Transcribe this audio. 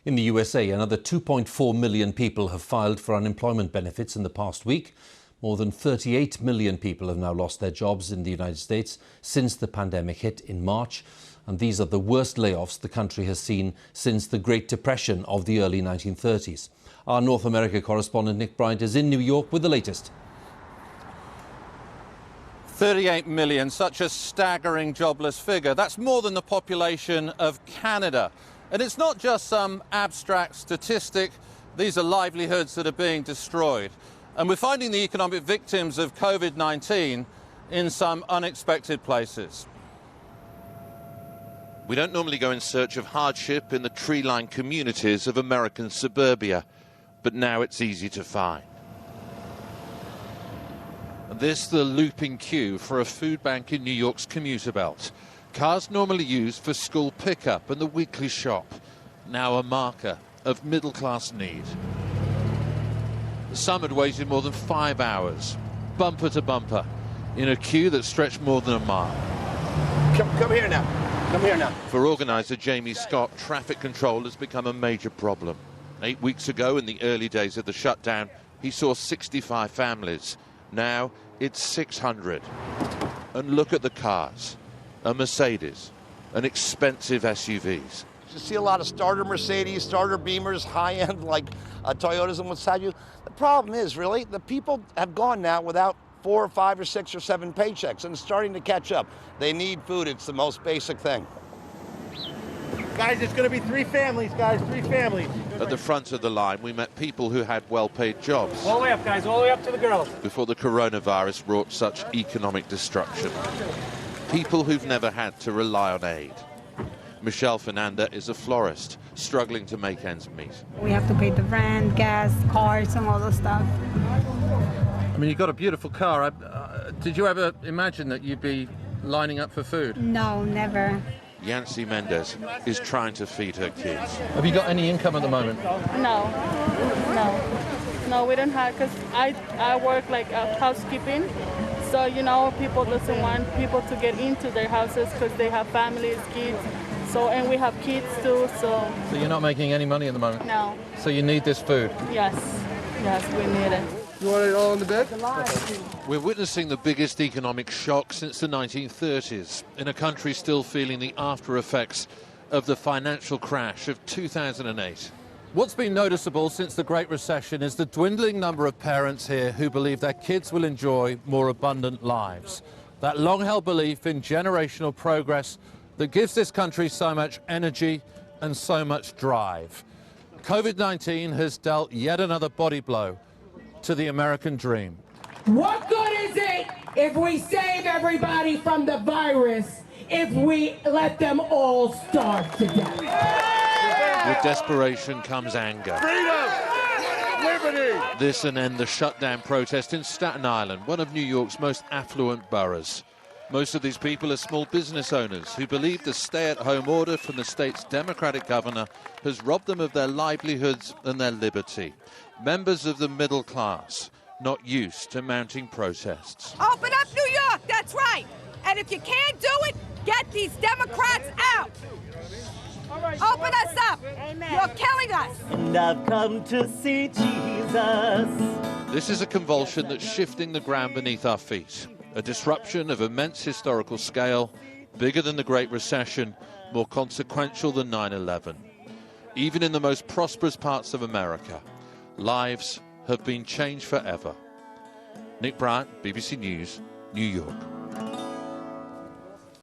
In the USA, another 2.4 million people have filed for unemployment benefits in the past week. More than 38 million people have now lost their jobs in the United States since the pandemic hit in March. And these are the worst layoffs the country has seen since the Great Depression of the early 1930s. Our North America correspondent Nick Bryant is in New York with the latest. 38 million, such a staggering jobless figure. That's more than the population of Canada. And it's not just some abstract statistic. These are livelihoods that are being destroyed. And we're finding the economic victims of COVID-19 in some unexpected places. We don't normally go in search of hardship in the tree-lined communities of American suburbia, but now it's easy to find. This the looping queue for a food bank in New York's commuter belt. Cars normally used for school pickup and the weekly shop, now a marker of middle-class need. Some had waited more than 5 hours, bumper to bumper, in a queue that stretched more than a mile. Come here now. Come here now. For organiser Jamie Scott, traffic control has become a major problem. 8 weeks ago, in the early days of the shutdown, he saw 65 families. Now it's 600. And look at the cars. A Mercedes, an expensive SUVs. You see a lot of starter Mercedes, starter Beamers, high-end like Toyotas and what's have you. The problem is, really, the people have gone now without 4 or 5 or 6 or 7 paychecks, and it's starting to catch up. They need food. It's the most basic thing. Guys, it's going to be 3 families, guys, 3 families. At the front of the line, we met people who had well-paid jobs. All the way up, guys, all the way up to the girls. Before the coronavirus wrought such economic destruction. People who've never had to rely on aid. Michelle Fernanda is a florist, struggling to make ends meet. We have to pay the rent, gas, cars, and all the stuff. I mean, you've got a beautiful car. Did you ever imagine that you'd be lining up for food? No, never. Yancy Mendez is trying to feed her kids. Have you got any income at the moment? No, we don't have, because I work like housekeeping. So, you know, people doesn't want people to get into their houses because they have families, kids. So, and we have kids too, so. So you're not making any money at the moment? No. So you need this food? Yes, we need it. You want it all in the bed? We're witnessing the biggest economic shock since the 1930s, in a country still feeling the after effects of the financial crash of 2008. What's been noticeable since the Great Recession is the dwindling number of parents here who believe their kids will enjoy more abundant lives. That long-held belief in generational progress that gives this country so much energy and so much drive. COVID-19 has dealt yet another body blow to the American dream. What good is it if we save everybody from the virus if we let them all starve to death? With desperation comes anger. Freedom! Liberty! This and then the shutdown protest in Staten Island, one of New York's most affluent boroughs. Most of these people are small business owners who believe the stay-at-home order from the state's Democratic governor has robbed them of their livelihoods and their liberty. Members of the middle class, not used to mounting protests. Open up New York, that's right. And if you can't do it, get these Democrats out. Open us up. Amen. You're killing us. And I've come to see Jesus. This is a convulsion that's shifting the ground beneath our feet. A disruption of immense historical scale, bigger than the Great Recession, more consequential than 9/11. Even in the most prosperous parts of America, lives have been changed forever. Nick Bryant, BBC News, New York.